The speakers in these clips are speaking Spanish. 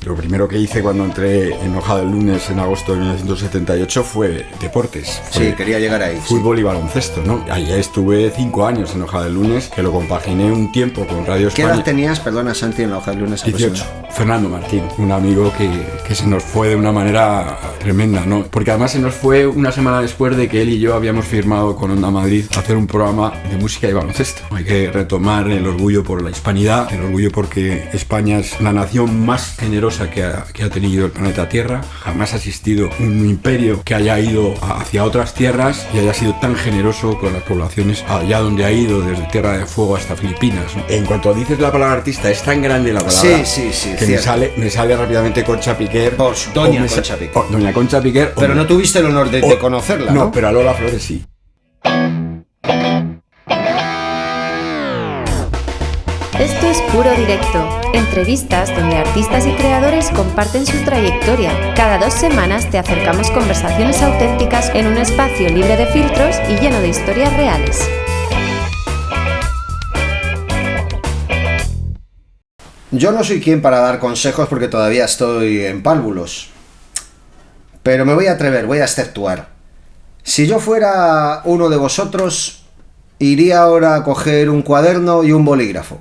lo primero que hice cuando entré en Hoja del Lunes en agosto de 1978 fue deportes. Sí, quería llegar ahí. Fútbol y baloncesto, ¿no? Ahí estuve 5 años en Hoja del Lunes, que lo compaginé un tiempo con Radio España. ¿Qué edad tenías, perdona, Santi, en la Hoja del Lunes? 18. Fernando Martín, un amigo que se nos fue de una manera tremenda, ¿no? Porque además se nos fue una semana después de que él y yo habíamos firmado con Onda Madrid hacer un programa de música y baloncesto. Hay que retomar el orgullo por la hispanidad, el orgullo porque España es la nación más generosa que ha tenido el planeta Tierra. Jamás ha existido un imperio que haya ido hacia otras tierras y haya sido tan generoso con las poblaciones allá donde ha ido, desde Tierra de Fuego hasta Filipinas, ¿no? En cuanto dices la palabra artista, es tan grande la palabra que me sale rápidamente Concha Piquer. Doña Concha Piquer. Doña Concha Piquer. Pero no tuviste el honor de conocerla, ¿no? No, pero a Lola Flores sí. Esto es Puro Directo, entrevistas donde artistas y creadores comparten su trayectoria. Cada 2 semanas te acercamos conversaciones auténticas en un espacio libre de filtros y lleno de historias reales. Yo no soy quien para dar consejos porque todavía estoy en pálvulos. Pero me voy a atrever, voy a exceptuar. Si yo fuera uno de vosotros, iría ahora a coger un cuaderno y un bolígrafo,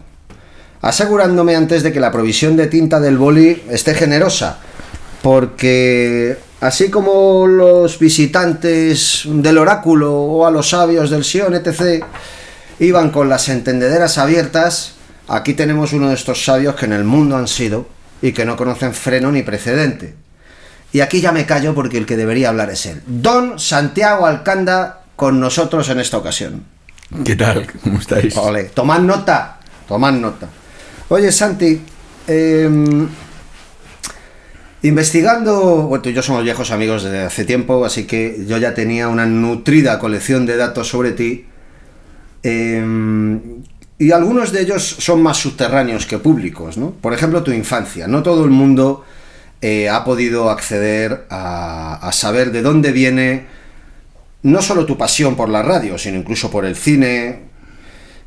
asegurándome antes de que la provisión de tinta del boli esté generosa, porque así como los visitantes del oráculo o a los sabios del Sion, etc., iban con las entendederas abiertas, aquí tenemos uno de estos sabios que en el mundo han sido y que no conocen freno ni precedente. Y aquí ya me callo porque el que debería hablar es él. Don Santiago Alcanda con nosotros en esta ocasión. ¿Qué tal? ¿Cómo estáis? Ole, tomad nota. Oye, Santi, investigando, bueno, tú y yo somos viejos amigos desde hace tiempo, así que yo ya tenía una nutrida colección de datos sobre ti, y algunos de ellos son más subterráneos que públicos, ¿no? Por ejemplo, tu infancia. No todo el mundo ha podido acceder a saber de dónde viene no solo tu pasión por la radio, sino incluso por el cine.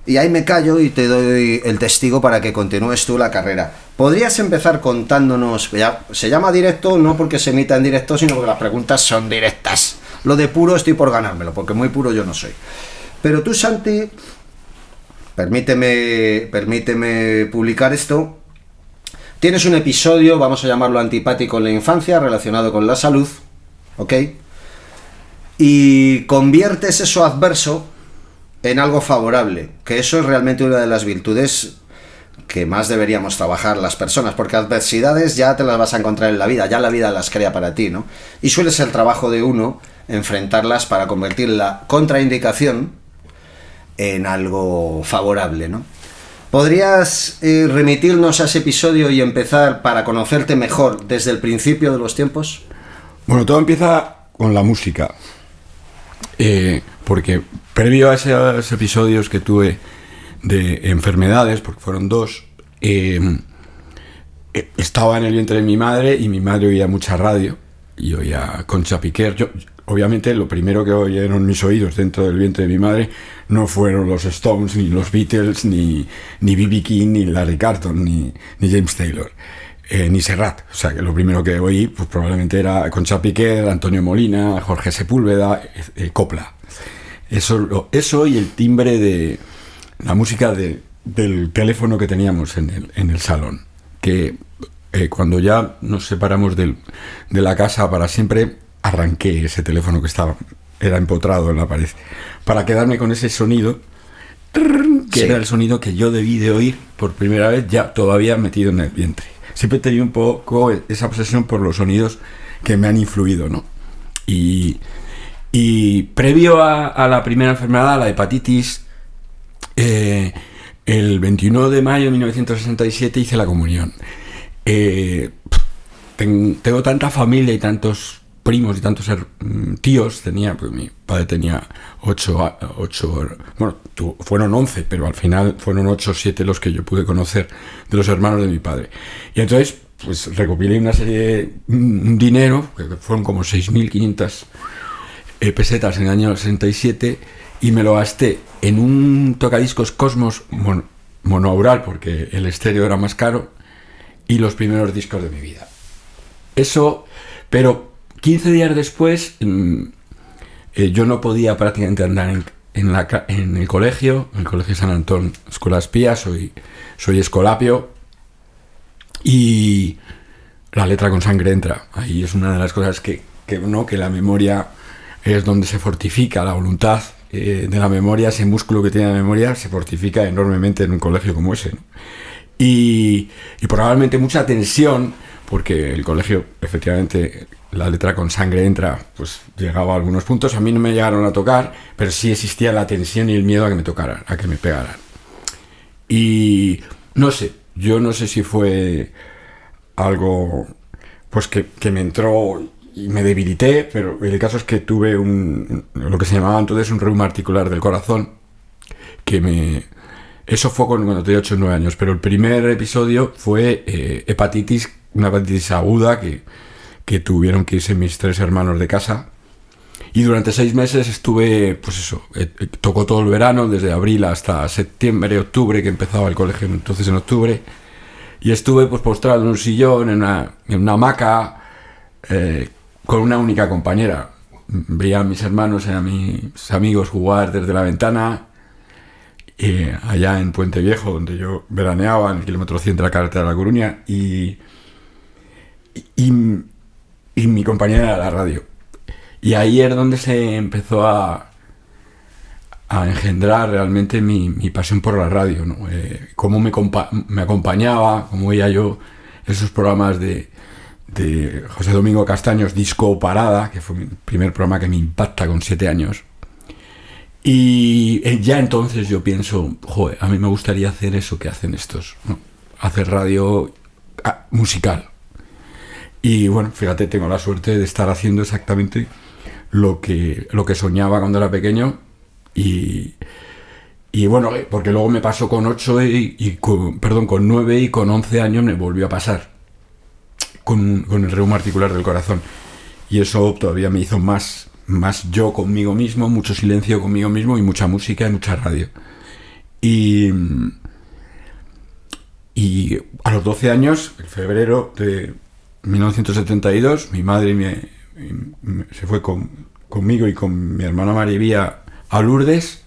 Y ahí me callo y te doy el testigo para que continúes tú la carrera. ¿Podrías empezar contándonos? Ya, se llama directo no porque se emita en directo, sino porque las preguntas son directas. Lo de puro estoy por ganármelo, porque muy puro yo no soy. Pero tú, Santi, permíteme publicar esto. Tienes un episodio, vamos a llamarlo antipático en la infancia, relacionado con la salud, ¿ok? Y conviertes eso adverso en algo favorable, que eso es realmente una de las virtudes que más deberíamos trabajar las personas, porque adversidades ya te las vas a encontrar en la vida, ya la vida las crea para ti, ¿no? Y suele ser el trabajo de uno enfrentarlas para convertir la contraindicación en algo favorable, ¿no? ¿Podrías remitirnos a ese episodio y empezar para conocerte mejor desde el principio de los tiempos? Bueno, todo empieza con la música. Porque previo a esos episodios que tuve de enfermedades, porque fueron 2, estaba en el vientre de mi madre y mi madre oía mucha radio y oía Concha Piquer. Yo, obviamente, lo primero que oyeron mis oídos dentro del vientre de mi madre no fueron los Stones, ni los Beatles, ni B.B. King, ni Larry Carlton, ni James Taylor. Ni Serrat, o sea que lo primero que oí pues probablemente era Concha Piquer, Antonio Molina, Jorge Sepúlveda, Copla. Eso y el timbre de la música del teléfono que teníamos en el salón, que cuando ya nos separamos de la casa para siempre, arranqué ese teléfono que era empotrado en la pared para quedarme con ese sonido que era el sonido que yo debí de oír por primera vez ya todavía metido en el vientre. Siempre he tenido un poco esa obsesión por los sonidos que me han influido, ¿no? Y previo a la primera enfermedad, a la hepatitis, el 21 de mayo de 1967 hice la comunión. Tengo tanta familia y tantos primos y tantos tíos, pues mi padre tenía 8, bueno, fueron 11, pero al final fueron 8 o 7 los que yo pude conocer de los hermanos de mi padre. Y entonces, pues recopilé una serie de dinero, que fueron como 6.500 pesetas en el año 67, y me lo gasté en un tocadiscos Cosmos monoaural, porque el estéreo era más caro, y los primeros discos de mi vida. Eso, pero 15 días después yo no podía prácticamente andar en el colegio San Antón, Escuela Espía, soy escolapio, y la letra con sangre entra. Ahí es una de las cosas que la memoria es donde se fortifica la voluntad de la memoria, ese músculo que tiene la memoria se fortifica enormemente en un colegio como ese, ¿no? Y probablemente mucha tensión, porque el colegio, efectivamente, la letra con sangre entra, pues llegaba a algunos puntos, a mí no me llegaron a tocar, pero sí existía la tensión y el miedo a que me tocaran, a que me pegaran. Y no sé, yo no sé si fue algo pues que me entró y me debilité, pero el caso es que tuve lo que se llamaba entonces un reuma articular del corazón, eso fue cuando tenía 8 o 9 años, pero el primer episodio fue una hepatitis aguda que tuvieron que irse mis 3 hermanos de casa, y durante 6 meses estuve, pues eso, tocó todo el verano, desde abril hasta septiembre, octubre, que empezaba el colegio entonces en octubre, y estuve pues postrado en un sillón, en una hamaca, con una única compañera. Veía a mis hermanos y a mis amigos jugar desde la ventana, allá en Puente Viejo, donde yo veraneaba, en el kilómetro 100 de la carretera de La Coruña, y mi compañera era la radio. Y ahí es donde se empezó a engendrar realmente mi pasión por la radio, ¿no? Cómo me acompañaba, cómo veía yo esos programas de José Domingo Castaños, Disco Parada, que fue mi primer programa que me impacta con 7 años. Y ya entonces yo pienso, joder, a mí me gustaría hacer eso que hacen estos, ¿no? Hacer radio musical. Y bueno, fíjate, tengo la suerte de estar haciendo exactamente lo que soñaba cuando era pequeño. Y bueno, porque luego me pasó con con 9 y con 11 años me volvió a pasar con el reuma articular del corazón. Y eso todavía me hizo más yo conmigo mismo, mucho silencio conmigo mismo y mucha música y mucha radio. Y a los 12 años, en febrero de 1972, mi madre se fue conmigo y con mi hermana Marivía a Lourdes,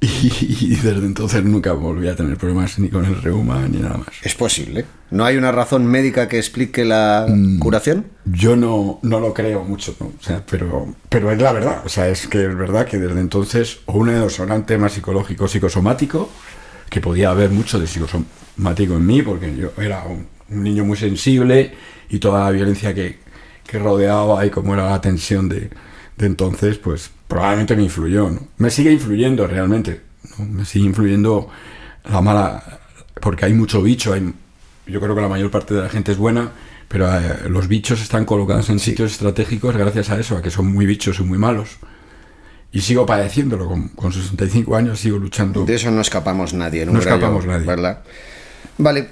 y desde entonces nunca volví a tener problemas ni con el reuma ni nada más. ¿Es posible? ¿No hay una razón médica que explique la curación? Yo no lo creo mucho, ¿no? O sea, pero es la verdad. O sea, es verdad que desde entonces, o uno de los son un tema psicológico, psicosomático, que podía haber mucho de psicosomático en mí, porque yo era un niño muy sensible, y toda la violencia que rodeaba y cómo era la tensión de entonces, pues probablemente me influyó, ¿no? Me sigue influyendo realmente, ¿no? Me sigue influyendo la mala, porque hay mucho bicho, yo creo que la mayor parte de la gente es buena, pero los bichos están colocados en sitios estratégicos gracias a eso, a que son muy bichos y muy malos. Y sigo padeciéndolo, con 65 años sigo luchando. De eso no escapamos nadie, no escapamos nadie, ¿verdad? Vale,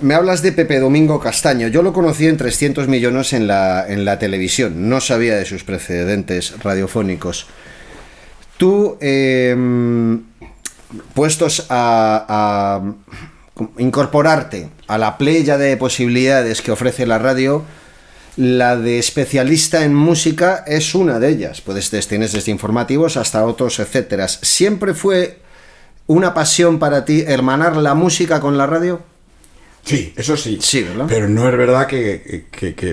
me hablas de Pepe Domingo Castaño. Yo lo conocí en 300 millones en la televisión. No sabía de sus precedentes radiofónicos. Tú, puestos a incorporarte a la playa de posibilidades que ofrece la radio, la de especialista en música es una de ellas. Tienes desde informativos hasta otros, etcétera. ¿Siempre fue una pasión para ti hermanar la música con la radio? Sí, eso sí. Sí, ¿verdad? Pero no es verdad que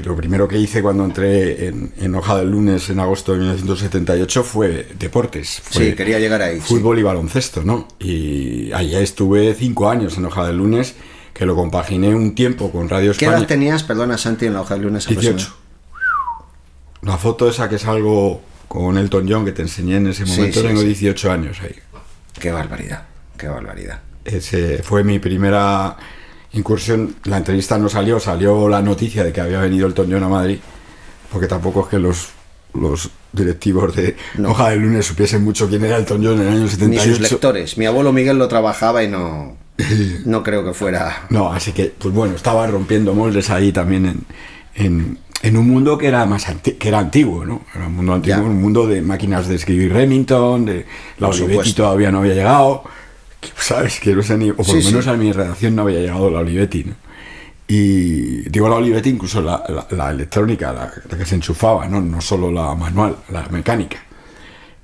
lo primero que hice cuando entré en Hoja del Lunes en agosto de 1978 fue deportes. Sí, quería llegar ahí. Fútbol y baloncesto, ¿no? Y allá estuve 5 años en Hoja del Lunes, que lo compaginé un tiempo con Radio España. ¿Qué edad tenías, perdona, Santi, en la Hoja del Lunes? 18. La foto esa que salgo con Elton John, que te enseñé en ese momento, tengo 18 años ahí. Qué barbaridad, qué barbaridad. Ese fue mi primera incursión. La entrevista no salió la noticia de que había venido Elton John a Madrid, porque tampoco es que los directivos de Hoja del Lunes supiesen mucho quién era Elton John en el año 78. Ni sus lectores. Mi abuelo Miguel lo trabajaba y no creo que fuera. No, así que, pues bueno, estaba rompiendo moldes ahí también en un mundo que era que era antiguo, ¿no? Era un mundo antiguo, un mundo de máquinas de escribir Remington, de la Olivetti todavía no había llegado, ¿sabes? Que no sé ni, o por lo Sí, menos sí. a mi redacción no había llegado la Olivetti, ¿no? Y digo la Olivetti, incluso la electrónica, la que se enchufaba, ¿no? No solo la manual, la mecánica.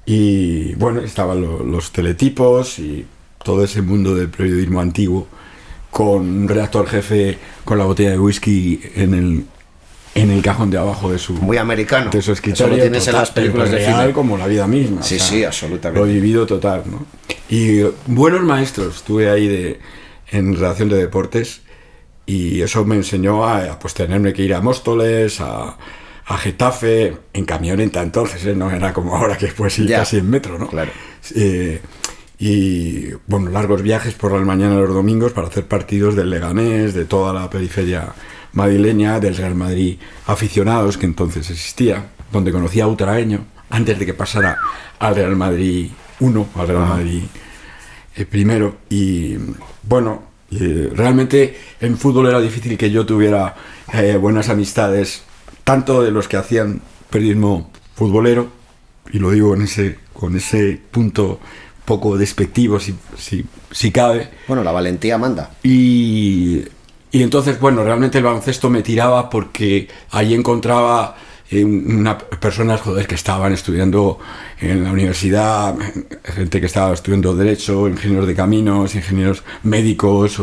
Y bueno, estaban los teletipos y todo ese mundo del periodismo antiguo, con un redactor jefe con la botella de whisky en el cajón de abajo de su, Muy americano. de su escritorio. Eso lo tienes en las películas de real, cine. como la vida misma. Sí, sí, absolutamente. Lo vivido total, ¿no? Y buenos maestros tuve ahí en redacción de deportes, y eso me enseñó a pues tenerme que ir a Móstoles, a Getafe, en camioneta entonces, ¿eh? No era como ahora que puedes ir Ya. casi en metro, ¿no? Claro. Y bueno, largos viajes por las mañanas los domingos para hacer partidos del Leganés, de toda la periferia madrileña, del Real Madrid aficionados, que entonces existía, donde conocí a Butragueño antes de que pasara al Real Madrid 1, al Real Madrid primero. Y bueno, realmente en fútbol era difícil que yo tuviera buenas amistades, tanto de los que hacían periodismo futbolero, y lo digo con ese punto poco despectivo, si cabe. Bueno, la valentía manda. Y entonces, bueno, realmente el baloncesto me tiraba porque ahí encontraba personas, joder, que estaban estudiando en la universidad, gente que estaba estudiando Derecho, ingenieros de caminos, ingenieros médicos,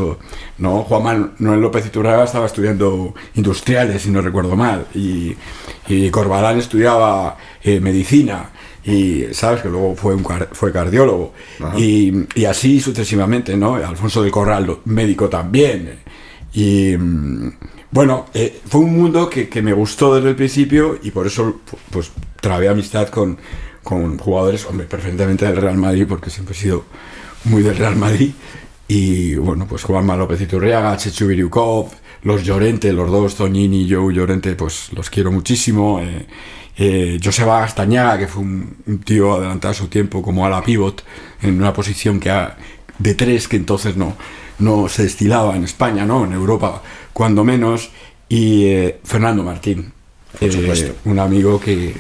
¿no? Juan Manuel López Iturraga estaba estudiando industriales, si no recuerdo mal, y Corbalán estudiaba medicina. Y sabes que luego fue cardiólogo. Y así sucesivamente, ¿no? Alfonso del Corral, médico también. Y bueno, fue un mundo que me gustó desde el principio, y por eso pues trabé amistad con jugadores, hombre, perfectamente del Real Madrid, porque siempre he sido muy del Real Madrid. Y bueno, pues Juanma López Iturriaga, Chechu Biriukov, los Llorente, los dos, Toñini y Joe Llorente, pues los quiero muchísimo. Joseba Astañaga, que fue un tío adelantado a su tiempo como ala pivot, en una posición de tres que entonces no se estilaba en España, ¿no? En Europa cuando menos. Y Fernando Martín, Por supuesto. un amigo que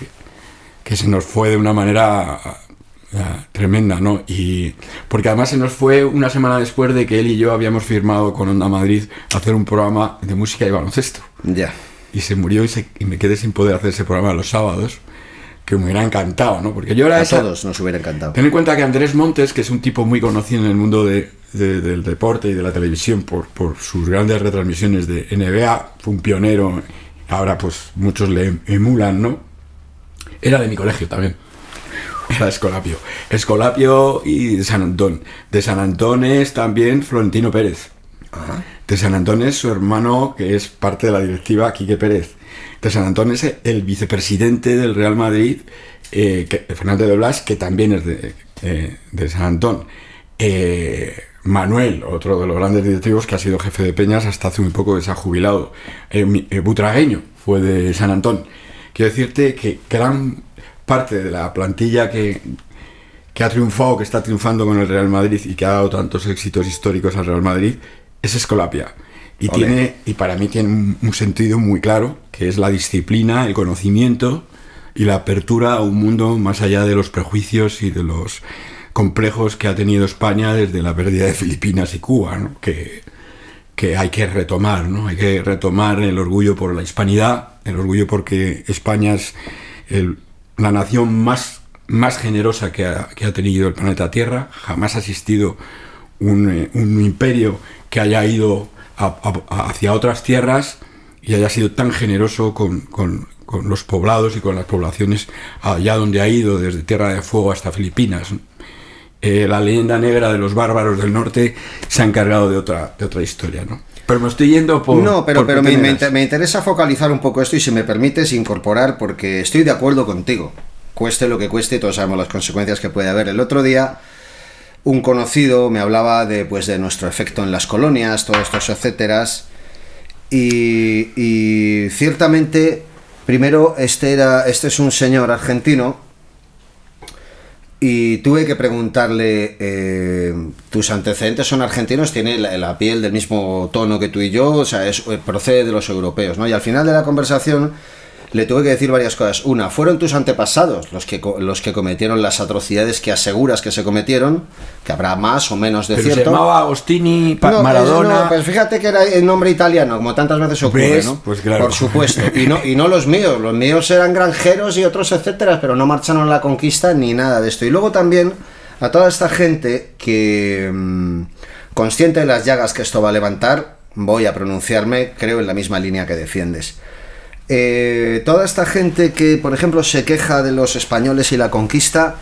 se nos fue de una manera tremenda, ¿no? Y porque además se nos fue una semana después de que él y yo habíamos firmado con Onda Madrid hacer un programa de música y baloncesto. Ya. Y se murió y me quedé sin poder hacer ese programa los sábados, que me hubiera encantado, ¿no? Porque yo era Todos nos hubiera encantado. Ten en cuenta que Andrés Montes, que es un tipo muy conocido en el mundo del deporte y de la televisión por sus grandes retransmisiones de NBA, fue un pionero, ahora pues muchos le emulan, ¿no? Era de mi colegio también. Era Escolapio y de San Antón. De San Antón es también Florentino Pérez. Ajá. De San Antón es su hermano, que es parte de la directiva, Quique Pérez. De San Antón es el vicepresidente del Real Madrid, Fernández de Blas, que también es de San Antón. Manuel, otro de los grandes directivos, que ha sido jefe de Peñas hasta hace muy poco, que se ha jubilado. Butragueño fue de San Antón. Quiero decirte que gran parte de la plantilla que ha triunfado, que está triunfando con el Real Madrid y que ha dado tantos éxitos históricos al Real Madrid, es Escolapia. Y para mí tiene un sentido muy claro, que es la disciplina, el conocimiento y la apertura a un mundo más allá de los prejuicios y de los complejos que ha tenido España desde la pérdida de Filipinas y Cuba, ¿no? Que hay que retomar, ¿no? Hay que retomar el orgullo por la hispanidad, el orgullo porque España es la nación más generosa que ha tenido el planeta Tierra. Jamás ha existido un imperio que haya ido hacia otras tierras y haya sido tan generoso con los poblados y con las poblaciones allá donde ha ido, desde Tierra de Fuego hasta Filipinas. La leyenda negra de los bárbaros del norte se ha encargado de otra historia, ¿no? Pero me estoy yendo por... No, pero por me interesa focalizar un poco esto y si me permites incorporar, porque estoy de acuerdo contigo. Cueste lo que cueste, todos sabemos las consecuencias que puede haber. El otro día un conocido me hablaba de nuestro efecto en las colonias, todos estos etcéteras, y ciertamente, primero, este es un señor argentino, y tuve que preguntarle, ¿tus antecedentes son argentinos? ¿Tiene la piel del mismo tono que tú y yo? O sea, procede de los europeos, ¿no? Y al final de la conversación le tuve que decir varias cosas. Una, fueron tus antepasados los que cometieron las atrocidades que aseguras que se cometieron, que habrá más o menos de Pero cierto. se llamaba Agostini, No, Maradona... no, pues fíjate que era el nombre italiano, como tantas veces ocurre, ¿Ves? ¿no? Pues claro. Por supuesto. Y no los míos eran granjeros y otros, etcétera, pero no marcharon a la conquista ni nada de esto. Y luego también a toda esta gente que, consciente de las llagas que esto va a levantar, voy a pronunciarme, creo, en la misma línea que defiendes. Toda esta gente que, por ejemplo, se queja de los españoles y la conquista,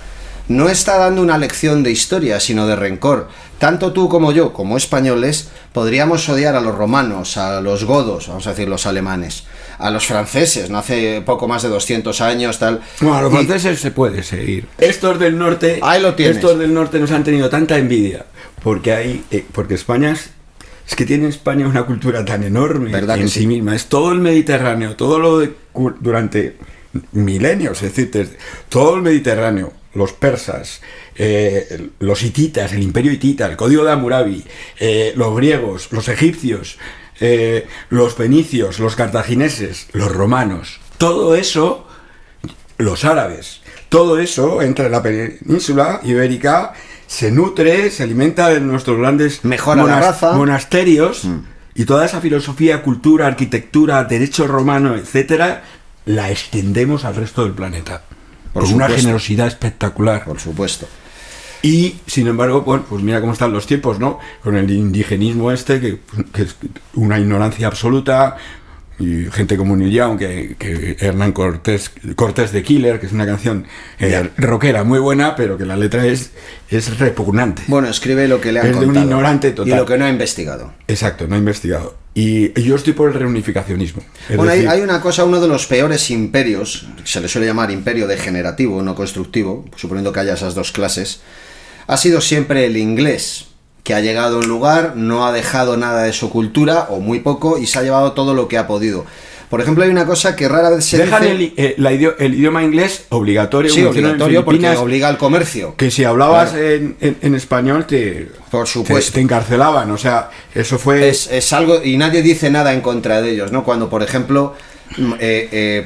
no está dando una lección de historia, sino de rencor. Tanto tú como yo, como españoles, podríamos odiar a los romanos, a los godos, vamos a decir los alemanes, a los franceses, no hace poco más de 200 años, tal. Bueno, a los franceses se puede seguir. Estos del norte, ahí lo tienes. Estos del norte nos han tenido tanta envidia, porque España es que tiene España una cultura tan enorme en sí misma. Es todo el Mediterráneo, todo lo de durante milenios, es decir, todo el Mediterráneo, los persas, los hititas, el imperio hitita, el código de Hammurabi, los griegos, los egipcios, los fenicios, los cartagineses, los romanos, todo eso, los árabes, todo eso entra en la península ibérica, se nutre, se alimenta de nuestros grandes monasterios y toda esa filosofía, cultura, arquitectura, derecho romano, etcétera, la extendemos al resto del planeta. Con una generosidad espectacular. Por supuesto. Y, sin embargo, bueno, pues mira cómo están los tiempos, ¿no? Con el indigenismo que es una ignorancia absoluta, y gente como Neil Young, que Hernán Cortés de Killer, que es una canción rockera muy buena, pero que la letra es repugnante. Bueno, escribe lo que le han contado. Es de un ignorante total. Y lo que no ha investigado. Exacto, no ha investigado. Y yo estoy por el reunificacionismo. Bueno, hay una cosa, uno de los peores imperios, se le suele llamar imperio degenerativo, no constructivo, suponiendo que haya esas dos clases, ha sido siempre el inglés, que ha llegado a un lugar, no ha dejado nada de su cultura, o muy poco, y se ha llevado todo lo que ha podido. Por ejemplo, hay una cosa que rara vez se dejan dice... el idioma inglés obligatorio. Sí, obligatorio porque obliga al comercio. Que si hablabas en español por supuesto, te encarcelaban. O sea, eso fue... Es algo... Y nadie dice nada en contra de ellos, ¿no? Cuando, por ejemplo,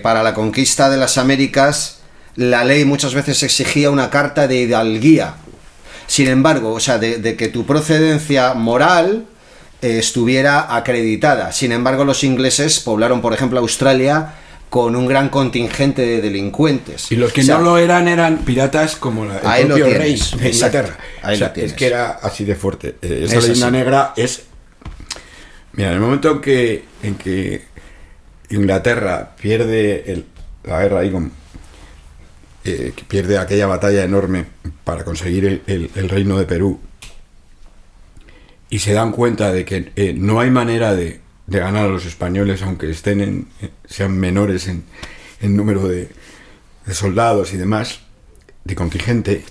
para la conquista de las Américas, la ley muchas veces exigía una carta de hidalguía. Sin embargo, o sea, de que tu procedencia moral estuviera acreditada. Sin embargo, los ingleses poblaron, por ejemplo, Australia con un gran contingente de delincuentes. Y los que no lo eran piratas como el propio rey de Inglaterra. Es que era así de fuerte. Esa leyenda negra es... Mira, en el momento en que Inglaterra pierde la guerra ahí que pierde aquella batalla enorme para conseguir el reino de Perú, y se dan cuenta de que no hay manera de ganar a los españoles, aunque sean menores en número de soldados y demás, de contingente,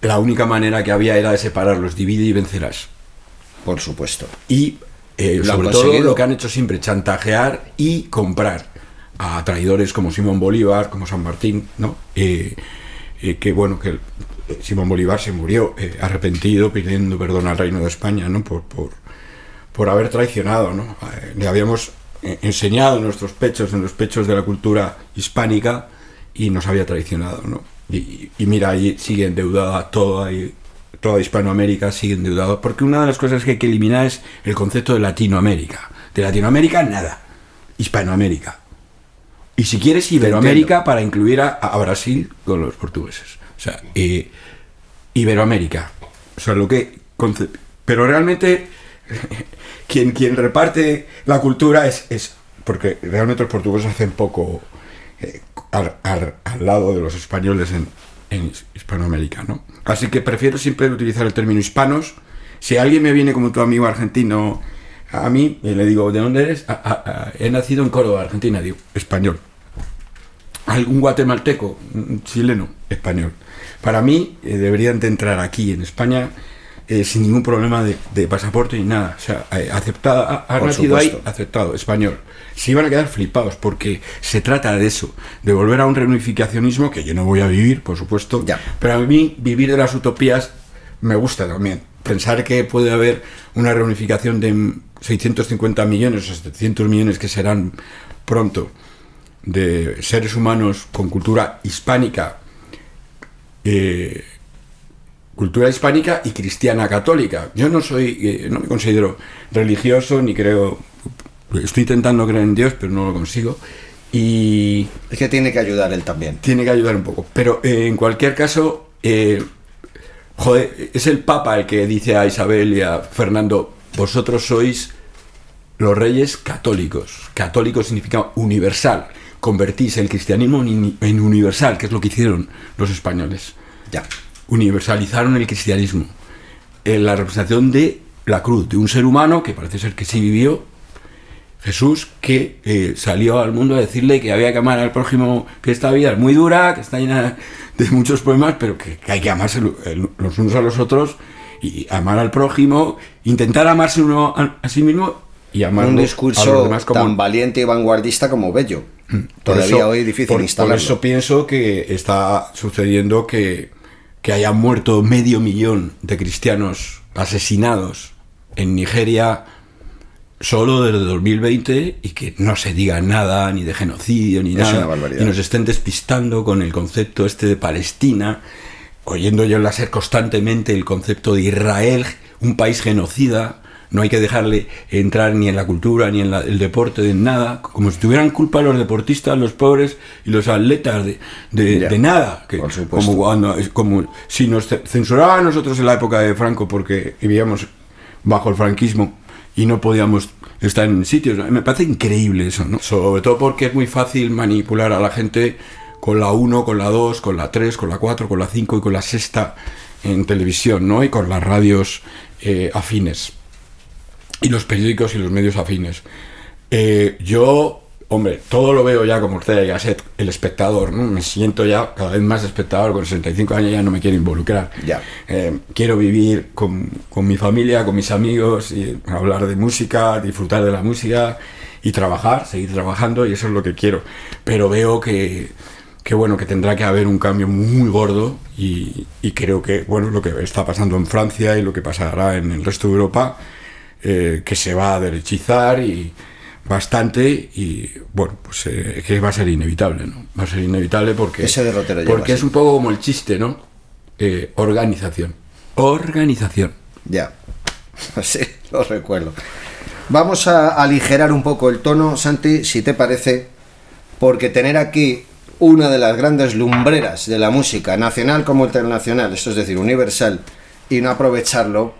la única manera que había era de separarlos, divide y vencerás. Por supuesto. Y sobre todo lo que han hecho siempre, chantajear y comprar a traidores como Simón Bolívar, como San Martín, ¿no? Que bueno, que Simón Bolívar se murió arrepentido, pidiendo perdón al Reino de España, ¿no? Por haber traicionado, ¿no? Le habíamos enseñado en los pechos de la cultura hispánica, y nos había traicionado, ¿no? Y mira, ahí sigue endeudada toda Hispanoamérica, sigue endeudada, porque una de las cosas que hay que eliminar es el concepto de Latinoamérica. De Latinoamérica, nada. Hispanoamérica. Y si quieres, Iberoamérica, para incluir a Brasil con los portugueses. O sea, Iberoamérica. O sea, pero realmente quien reparte la cultura es porque realmente los portugueses hacen poco al lado de los españoles en Hispanoamérica, ¿no? Así que prefiero siempre utilizar el término hispanos. Si alguien me viene como tu amigo argentino a mí, le digo, ¿de dónde eres? He nacido en Córdoba, Argentina. Digo, español. ¿Algún guatemalteco? Chileno, español. Para mí deberían de entrar aquí en España sin ningún problema de pasaporte ni nada. O sea, aceptado, ha nacido ahí, aceptado, español. Se iban a quedar flipados, porque se trata de eso, de volver a un reunificacionismo que yo no voy a vivir, por supuesto. Ya. Pero a mí vivir de las utopías me gusta también. Pensar que puede haber una reunificación 650 millones o 700 millones que serán pronto de seres humanos con cultura hispánica y cristiana católica. Yo no me considero religioso ni creo, estoy intentando creer en Dios, pero no lo consigo. Y es que tiene que ayudar él también. Tiene que ayudar un poco, pero en cualquier caso, es el Papa el que dice a Isabel y a Fernando: vosotros sois los reyes católicos. Católico significa universal. Convertís el cristianismo en universal, que es lo que hicieron los españoles. Ya. Universalizaron el cristianismo. La representación de la cruz, de un ser humano que parece ser que sí vivió, Jesús, que salió al mundo a decirle que había que amar al prójimo, que esta vida es muy dura, que está llena de muchos problemas, pero que hay que amarse los unos a los otros y amar al prójimo, intentar amarse uno a sí mismo y amar un a los discurso demás como tan valiente y vanguardista como bello. Todavía hoy difícil instalarlo. Por eso pienso que está sucediendo que haya muerto 500.000 de cristianos asesinados en Nigeria solo desde 2020 y que no se diga nada ni de genocidio ni nada, y nos estén despistando con el concepto este de Palestina, oyendo yo láser constantemente el concepto de Israel, un país genocida. No hay que dejarle entrar ni en la cultura ni en el deporte, en nada, como si tuvieran culpa los deportistas, los pobres y los atletas de nada, que, como si nos censuraban a nosotros en la época de Franco porque vivíamos bajo el franquismo y no podíamos estar en sitios. Me parece increíble eso, ¿no? Sobre todo porque es muy fácil manipular a la gente con la 1, con la 2, con la 3, con la 4, con la 5 y con la 6 en televisión, ¿no? Y con las radios afines y los periódicos y los medios afines. Yo, hombre, todo lo veo ya como Ortega y Gasset, el espectador, ¿no? Me siento ya cada vez más espectador, con 65 años ya no me quiero involucrar. Ya. Quiero vivir con mi familia, con mis amigos, y hablar de música, disfrutar de la música y trabajar, seguir trabajando, y eso es lo que quiero. Pero veo que bueno, que tendrá que haber un cambio muy gordo y creo que, bueno, lo que está pasando en Francia y lo que pasará en el resto de Europa, que se va a derechizar y bastante, y bueno, pues que va a ser inevitable, ¿no? Va a ser inevitable porque ese derrotero porque es un poco como el chiste, ¿no? Organización. Ya, sí, lo recuerdo. Vamos a aligerar un poco el tono, Santi, si te parece, porque tener aquí una de las grandes lumbreras de la música nacional como internacional, esto es decir, universal, y no aprovecharlo.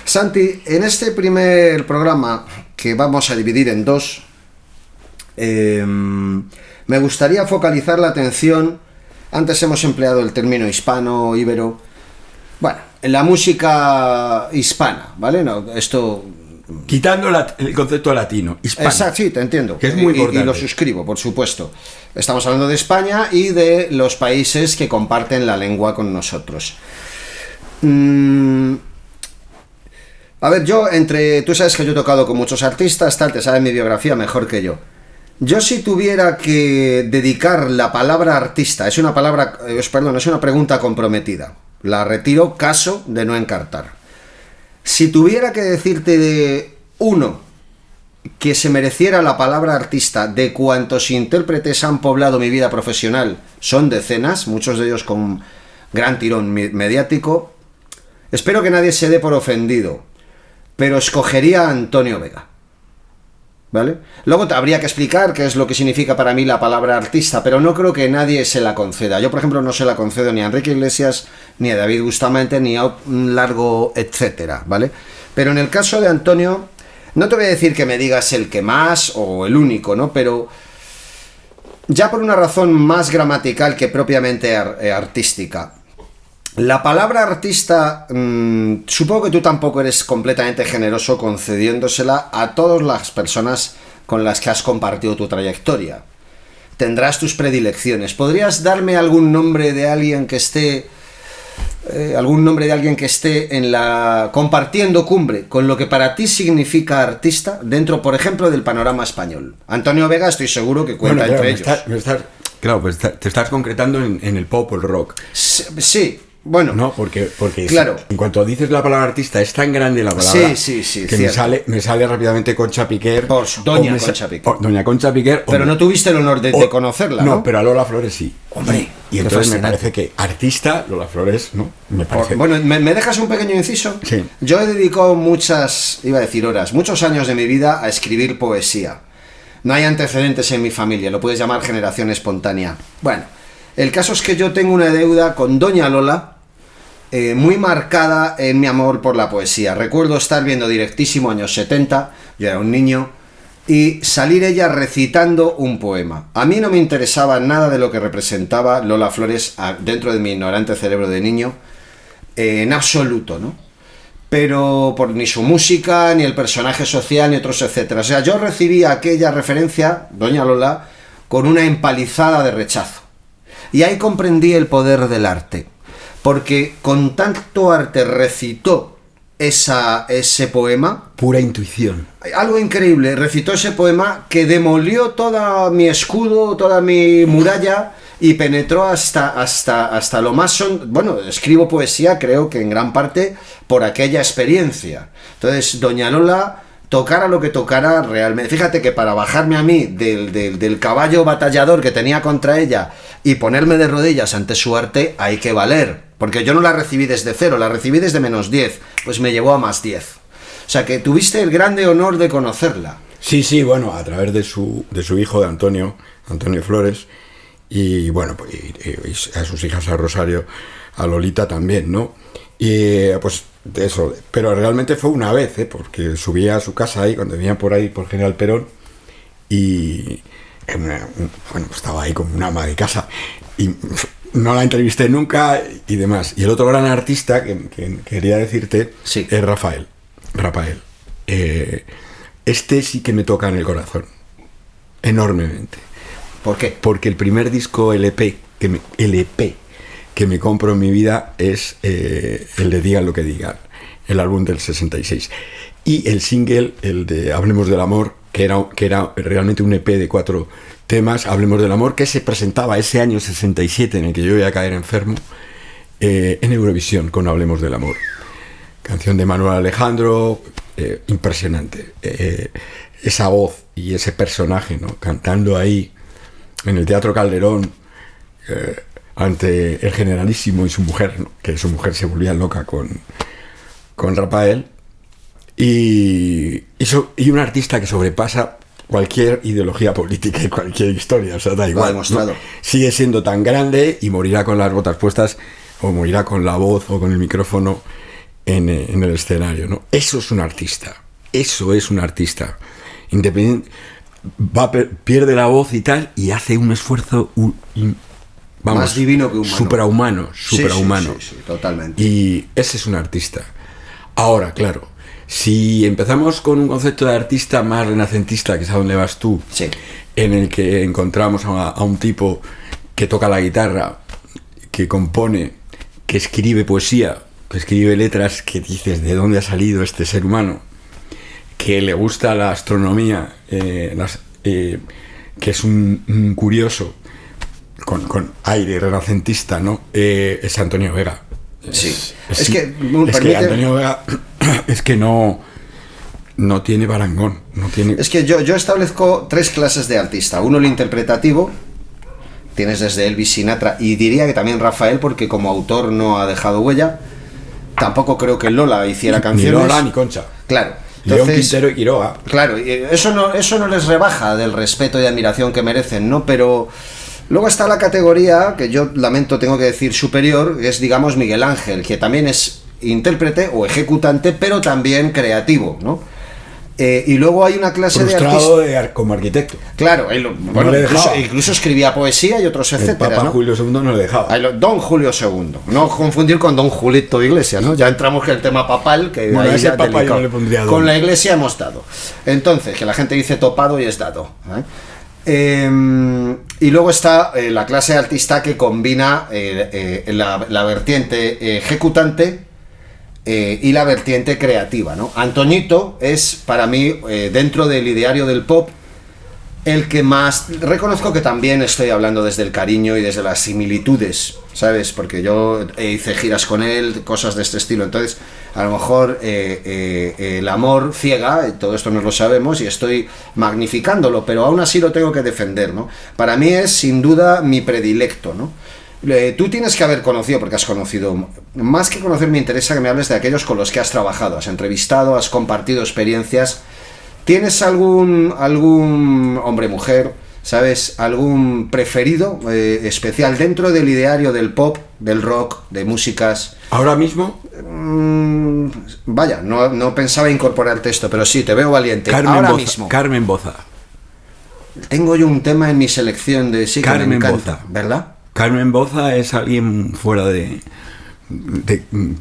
Santi, en este primer programa, que vamos a dividir en dos, me gustaría focalizar la atención. Antes hemos empleado el término hispano, íbero. Bueno, en la música hispana, ¿vale? No, esto... Quitando el concepto latino, hispano. Exacto, sí, te entiendo. Que es muy importante. Y lo suscribo, por supuesto. Estamos hablando de España y de los países que comparten la lengua con nosotros. A ver, tú sabes que yo he tocado con muchos artistas, tal, te sabes mi biografía mejor que yo. Yo, si tuviera que dedicar la palabra artista, es una pregunta comprometida. La retiro, caso de no encartar. Si tuviera que decirte de uno que se mereciera la palabra artista de cuantos intérpretes han poblado mi vida profesional, son decenas, muchos de ellos con gran tirón mediático, espero que nadie se dé por ofendido, pero escogería a Antonio Vega, ¿vale? Luego habría que explicar qué es lo que significa para mí la palabra artista, pero no creo que nadie se la conceda. Yo, por ejemplo, no se la concedo ni a Enrique Iglesias, ni a David Bustamante, ni a un largo etcétera, ¿vale? Pero en el caso de Antonio, no te voy a decir que me digas el que más o el único, ¿no? Pero ya por una razón más gramatical que propiamente artística. La palabra artista, supongo que tú tampoco eres completamente generoso concediéndosela a todas las personas con las que has compartido tu trayectoria. Tendrás tus predilecciones. ¿Podrías darme algún nombre de alguien que esté en la compartiendo cumbre con lo que para ti significa artista dentro, por ejemplo, del panorama español? Antonio Vega, estoy seguro que cuenta entre ellos. Claro, pues te estás concretando en el pop o el rock. Sí. Bueno, no, porque claro. En cuanto dices la palabra artista, es tan grande la palabra Sí, que me sale rápidamente Concha Piquer. Pues Doña Concha Piquer. Doña Concha Piquer. Pero no tuviste el honor de conocerla, ¿no? No, pero a Lola Flores sí. Hombre, y entonces me parece que artista, Lola Flores, ¿no? Me parece. Bueno, ¿me dejas un pequeño inciso? Sí. Yo he dedicado muchos años de mi vida a escribir poesía. No hay antecedentes en mi familia, lo puedes llamar generación espontánea. Bueno, el caso es que yo tengo una deuda con Doña Lola, muy marcada en mi amor por la poesía. Recuerdo estar viendo Directísimo, años 70, yo era un niño, y salir ella recitando un poema. A mí no me interesaba nada de lo que representaba Lola Flores dentro de mi ignorante cerebro de niño, en absoluto, ¿no? Pero por ni su música, ni el personaje social, ni otros, etcétera. O sea, yo recibí aquella referencia, Doña Lola, con una empalizada de rechazo. Y ahí comprendí el poder del arte. Porque con tanto arte recitó ese poema. Pura intuición. Algo increíble, recitó ese poema que demolió todo mi escudo, toda mi muralla y penetró hasta lo más... Bueno, escribo poesía, creo que en gran parte por aquella experiencia. Entonces, Doña Lola, tocara lo que tocara realmente... Fíjate que para bajarme a mí del caballo batallador que tenía contra ella y ponerme de rodillas ante su arte, hay que valer. Porque yo no la recibí desde 0, la recibí desde -10, pues me llevó a +10. O sea que tuviste el grande honor de conocerla. Sí, bueno, a través de su hijo de Antonio Flores, y bueno, pues, y a sus hijas, a Rosario, a Lolita también, ¿no? Y pues de eso, pero realmente fue una vez, porque subía a su casa ahí, cuando venía por ahí, por General Perón, y bueno, estaba ahí como una ama de casa, y no la entrevisté nunca y demás. Y el otro gran artista que quería decirte sí. Es Rafael. Este sí que me toca en el corazón, enormemente. ¿Por qué? Porque el primer disco LP que me compro en mi vida es el de Digan lo que digan, el álbum del 66. Y el single, el de Hablemos del Amor, que era realmente un EP de 4 temas, Hablemos del Amor, que se presentaba ese año 67 en el que yo iba a caer enfermo, en Eurovisión con Hablemos del Amor. Canción de Manuel Alejandro, impresionante. Esa voz y ese personaje, ¿no? Cantando ahí en el Teatro Calderón, ante el Generalísimo y su mujer, ¿no? Que su mujer se volvía loca con Rafael. Y un artista que sobrepasa cualquier ideología política y cualquier historia, o sea, da igual, ¿no? Sigue siendo tan grande y morirá con las botas puestas o morirá con la voz o con el micrófono en el escenario, ¿no? Eso es un artista, independiente, pierde la voz y tal y hace un esfuerzo más divino que humano, suprahumano. Sí, totalmente. Y ese es un artista. Ahora, claro, si empezamos con un concepto de artista más renacentista, que es a donde vas tú, sí. En el que encontramos a un tipo que toca la guitarra, que compone, que escribe poesía, que escribe letras, que dices, ¿de dónde ha salido este ser humano? Que le gusta la astronomía, que es un curioso, con aire renacentista, ¿no? Es Antonio Vega. Sí. Es que Antonio Vega es que no tiene parangón, no tiene... Es que yo establezco 3 clases de artista. Uno, el interpretativo. Tienes desde Elvis, Sinatra, y diría que también Rafael, porque como autor no ha dejado huella. Tampoco creo que Lola hiciera canciones. Ni Lola ni Concha. Claro. León Quintero y Quiroga. Claro, eso no les rebaja del respeto y admiración que merecen, ¿no? Pero luego está la categoría, que yo lamento tengo que decir superior, que es, digamos, Miguel Ángel, que también es intérprete o ejecutante, pero también creativo, ¿no? Y luego hay una clase frustrado de artista como arquitecto. Claro, bueno, incluso escribía poesía y otros etcétera. El Papa, ¿no? Julio II no le dejaba. Don Julio II, no confundir con Don Julito Iglesias, ¿no? Ya entramos en el tema papal, que bueno, ahí ese papa yo no le pondría don. Con la Iglesia hemos dado. Entonces, que la gente dice topado y es dado, y luego está la clase artista que combina la vertiente ejecutante y la vertiente creativa, ¿no? Antoñito es para mí, dentro del ideario del pop, el que más... Reconozco que también estoy hablando desde el cariño y desde las similitudes, ¿sabes? Porque yo hice giras con él, cosas de este estilo. Entonces, a lo mejor el amor ciega, todo esto no lo sabemos, y estoy magnificándolo, pero aún así lo tengo que defender, ¿no? Para mí es, sin duda, mi predilecto, ¿no? Tú tienes que haber conocido, porque has conocido... Más que conocer, me interesa que me hables de aquellos con los que has trabajado, has entrevistado, has compartido experiencias... ¿Tienes algún hombre, mujer, sabes, algún preferido especial dentro del ideario del pop, del rock, de músicas? ¿Ahora mismo? Vaya, no pensaba incorporarte esto, pero sí, te veo valiente. Ahora mismo. Carmen Boza. Tengo yo un tema en mi selección de sí que Carmen me encanta, Boza. ¿verdad? Carmen Boza es alguien fuera de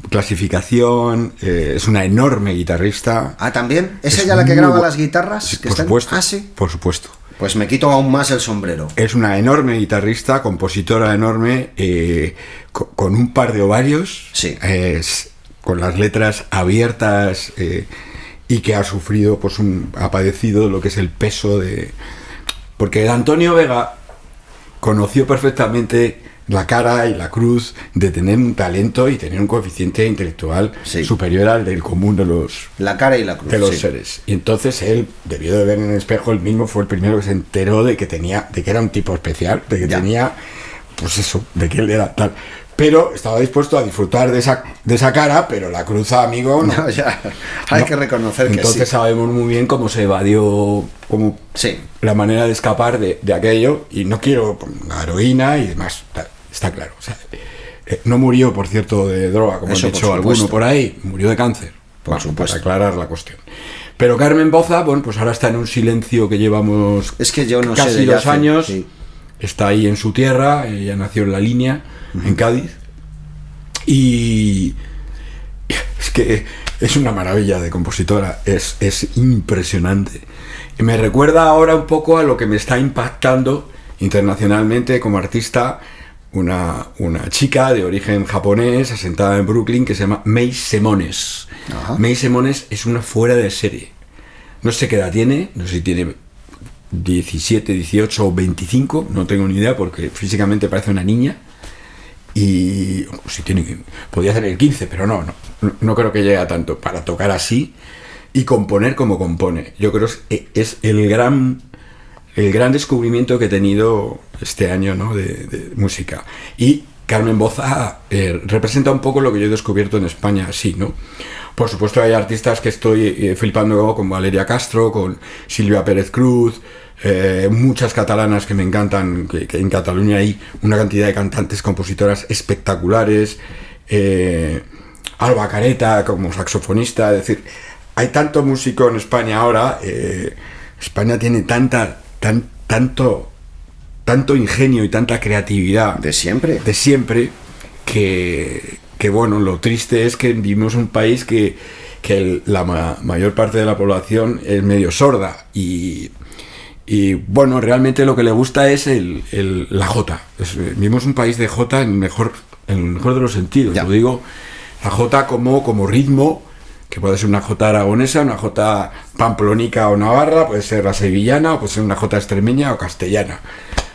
clasificación, es una enorme guitarrista. Ah, ¿también? ¿Es ella la que graba las guitarras? Sí, que por están... supuesto. Ah, sí. Por supuesto. Pues me quito aún más el sombrero. Es una enorme guitarrista, compositora enorme, con un par de ovarios, Sí. Con las letras abiertas, y que ha sufrido, pues ha padecido lo que es el peso de... Porque Antonio Vega conoció perfectamente la cara y la cruz de tener un talento y tener un coeficiente intelectual superior al del común de los... La cara y la cruz, de los seres. Y entonces él debió de ver en el espejo, él mismo fue el primero que se enteró de que era un tipo especial, de que tenía, pues eso, de que él era tal. Pero estaba dispuesto a disfrutar de esa cara, pero la cruz, amigo, no. Hay que reconocer que entonces sabemos muy bien cómo se evadió, la manera de escapar de aquello, y no quiero la heroína y demás, está claro. O sea, no murió, por cierto, de droga, como han dicho alguno por ahí, murió de cáncer, para aclarar la cuestión. Pero Carmen Boza, bueno, pues ahora está en un silencio que llevamos casi 2 años, está ahí en su tierra, ella nació en La Línea, en Cádiz, y es que es una maravilla de compositora, es impresionante. Me recuerda ahora un poco a lo que me está impactando internacionalmente como artista, una chica de origen japonés asentada en Brooklyn que se llama Mei Semones. Mei Semones es una fuera de serie, no sé qué edad tiene, no sé si tiene 17, 18 o 25, no tengo ni idea porque físicamente parece una niña. Y si podría tener 15, pero no creo que llegue a tanto para tocar así y componer como compone. Yo creo que es el gran descubrimiento que he tenido este año, ¿no? de música. Y Carmen Boza representa un poco lo que yo he descubierto en España, así, ¿no? Por supuesto hay artistas que estoy flipando, con Valeria Castro, con Silvia Pérez Cruz, muchas catalanas que me encantan, que en Cataluña hay una cantidad de cantantes, compositoras espectaculares, Alba Careta como saxofonista, es decir, hay tanto músico en España ahora, España tiene tanto ingenio y tanta creatividad de siempre que bueno, lo triste es que vivimos en un país que la mayor parte de la población es medio sorda y bueno, realmente lo que le gusta es la jota. Vivimos un país de jota en el mejor de los sentidos. Lo digo, la jota como ritmo, que puede ser una jota aragonesa, una jota pamplónica o navarra, puede ser la sevillana, o puede ser una jota extremeña o castellana,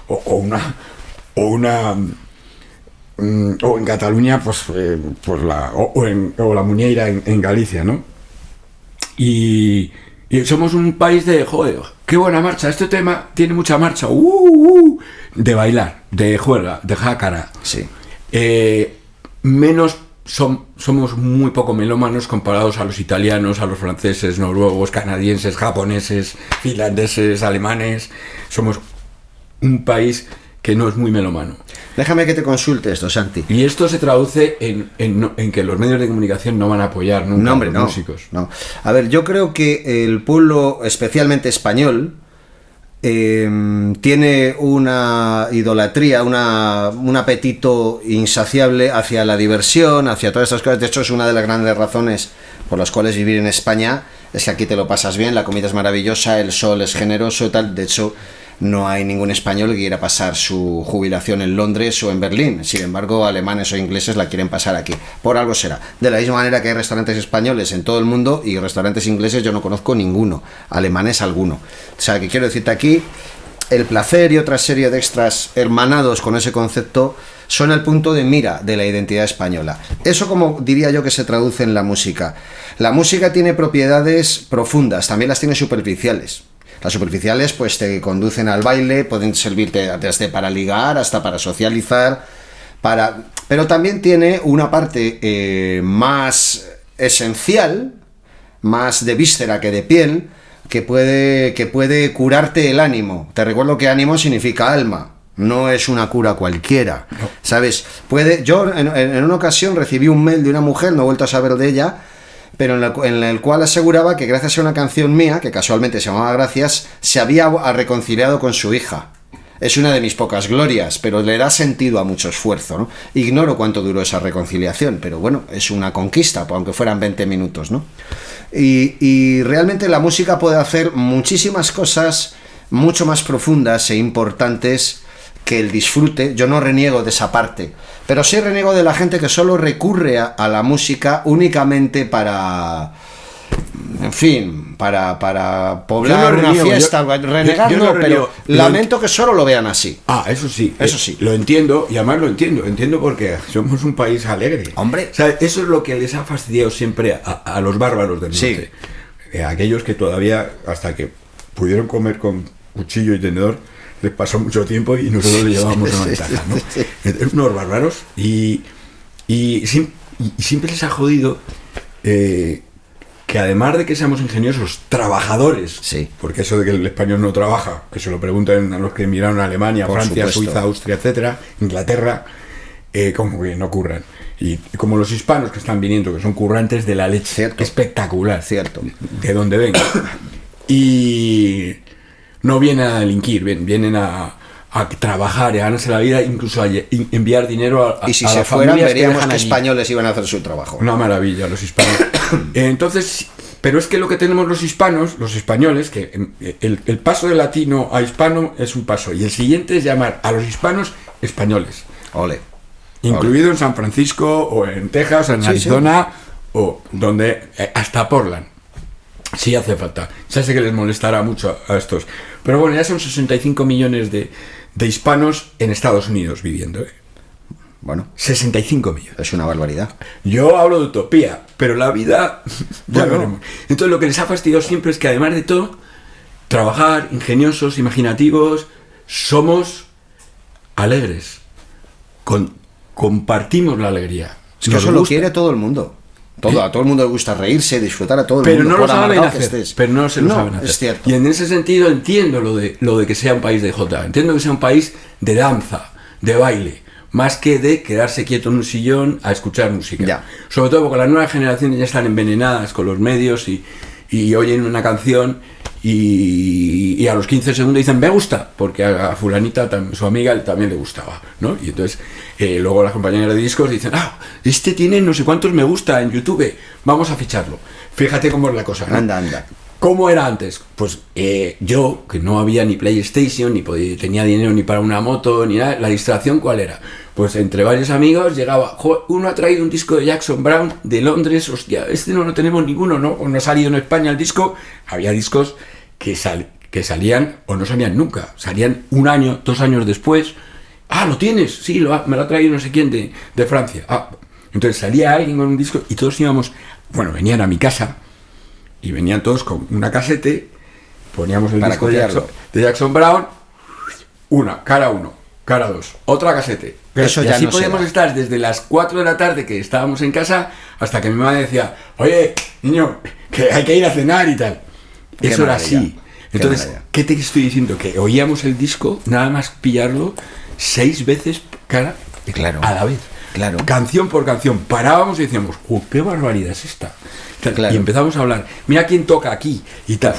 o en Cataluña, pues la muñeira en Galicia, ¿no? Y somos un país de, joder, qué buena marcha, este tema tiene mucha marcha, de bailar, de juerga, de jácara. Sí. Somos muy poco melómanos comparados a los italianos, a los franceses, noruegos, canadienses, japoneses, finlandeses, alemanes. Somos un país que no es muy melómano. Déjame que te consulte esto, Santi. Y esto se traduce en que los medios de comunicación no van a apoyar nunca a los músicos. No. A ver, yo creo que el pueblo, especialmente español, tiene una idolatría, un apetito insaciable hacia la diversión, hacia todas estas cosas. De hecho, es una de las grandes razones por las cuales vivir en España es que aquí te lo pasas bien, la comida es maravillosa, el sol es generoso y tal. De hecho, no hay ningún español que quiera pasar su jubilación en Londres o en Berlín. Sin embargo, alemanes o ingleses la quieren pasar aquí. Por algo será. De la misma manera que hay restaurantes españoles en todo el mundo y restaurantes ingleses yo no conozco ninguno. Alemanes alguno. O sea, que quiero decirte aquí El Placer y otra serie de extras hermanados con ese concepto son el punto de mira de la identidad española. Eso, como diría yo, que se traduce en la música. La música tiene propiedades profundas, también las tiene superficiales. Las superficiales pues te conducen al baile, pueden servirte desde para ligar hasta para socializar, pero también tiene una parte más esencial, más de víscera que de piel, que puede curarte el ánimo. Te recuerdo que ánimo significa alma, no es una cura cualquiera, no. ¿Sabes? Yo en una ocasión recibí un mail de una mujer, no he vuelto a saber de ella, pero en el cual aseguraba que gracias a una canción mía, que casualmente se llamaba Gracias, se había reconciliado con su hija. Es una de mis pocas glorias, pero le da sentido a mucho esfuerzo, ¿no? Ignoro cuánto duró esa reconciliación, pero bueno, es una conquista, aunque fueran 20 minutos, ¿no? Y realmente la música puede hacer muchísimas cosas mucho más profundas e importantes que el disfrute. Yo no reniego de esa parte, pero sí reniego de la gente que solo recurre a la música únicamente para... En fin, para poblar una fiesta, renegar no, pero lamento que solo lo vean así. Eso sí. Eso sí. Lo entiendo, y además lo entiendo porque somos un país alegre. Hombre. O sea, eso es lo que les ha fastidiado siempre a los bárbaros del norte. Sí. Aquellos que todavía, hasta que pudieron comer con cuchillo y tenedor, les pasó mucho tiempo y nosotros le llevábamos una ventaja, ¿no? Sí. Unos bárbaros y siempre les ha jodido... que además de que seamos ingeniosos, trabajadores, sí. Porque eso de que el español no trabaja, que se lo pregunten a los que emigraron a Alemania, por Francia, supuesto. Suiza, Austria, etcétera, Inglaterra, como que no curran. Y como los hispanos que están viniendo, que son currantes de la leche, cierto. Espectacular, cierto, de donde vengan. Y no vienen a delinquir, vienen a trabajar, a ganarse la vida, incluso a enviar dinero a y si a se las fueran, familias veríamos que españoles iban a hacer su trabajo. Una maravilla, los hispanos. Entonces, pero es que lo que tenemos los hispanos, los españoles, que el paso de latino a hispano es un paso, y el siguiente es llamar a los hispanos españoles. Ole. Incluido en San Francisco, o en Texas, en Arizona, sí. O donde, hasta Portland. Sí hace falta. Ya sé que les molestará mucho a estos. Pero bueno, ya son 65 millones de hispanos en Estados Unidos viviendo. Bueno, 65 millones. Es una barbaridad. Yo hablo de utopía, pero la vida ya veremos. Entonces lo que les ha fastidiado siempre es que además de todo, trabajar, ingeniosos, imaginativos, somos alegres. Compartimos la alegría. Es que eso lo quiere todo el mundo. A todo el mundo le gusta reírse, disfrutar a todo el pero mundo. No lo saben hacer, pero no se lo saben hacer. Es cierto. Y en ese sentido entiendo lo de que sea un país de Jota. Entiendo que sea un país de danza, de baile, más que de quedarse quieto en un sillón a escuchar música. Ya. Sobre todo porque las nuevas generaciones ya están envenenadas con los medios y oyen una canción y a los 15 segundos dicen me gusta, porque a fulanita, su amiga, también le gustaba, ¿no? Y entonces luego las compañeras de discos dicen este tiene no sé cuántos me gusta en YouTube, vamos a ficharlo. Fíjate cómo es la cosa, ¿no? Anda. ¿Cómo era antes? Pues yo, que no había ni PlayStation, ni tenía dinero ni para una moto, ni nada, la distracción, ¿cuál era? Pues entre varios amigos llegaba, uno ha traído un disco de Jackson Browne de Londres, hostia, no lo tenemos ninguno, ¿no? O no ha salido en España el disco. Había discos que salían o no salían nunca, salían 1 año, 2 años después. ¿Lo tienes? Sí, me lo ha traído no sé quién de Francia. Entonces salía alguien con un disco y todos íbamos, venían a mi casa y venían todos con una casete, poníamos el disco de Jackson Browne, cara 1, cara 2, otra casete. Eso y ya así no podíamos estar desde las 4 de la tarde que estábamos en casa hasta que mi madre decía, oye, niño, que hay que ir a cenar y tal. Eso era así. Entonces, ¿qué te estoy diciendo? Que oíamos el disco, nada más pillarlo, 6 veces a la vez. Claro. Canción por canción. Parábamos y decíamos, qué barbaridad es esta. Claro. Y empezamos a hablar, mira quién toca aquí y tal.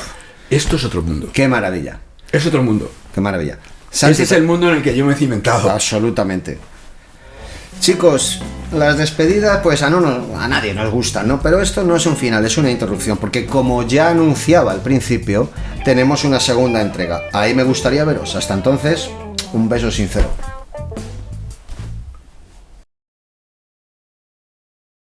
Esto es otro mundo. Qué maravilla. Es otro mundo. Qué maravilla. Ese es el mundo en el que yo me he cimentado. Absolutamente. Chicos, las despedidas pues a nadie nos gustan, ¿no? Pero esto no es un final, es una interrupción, porque como ya anunciaba al principio, tenemos una segunda entrega. Ahí me gustaría veros. Hasta entonces, un beso sincero.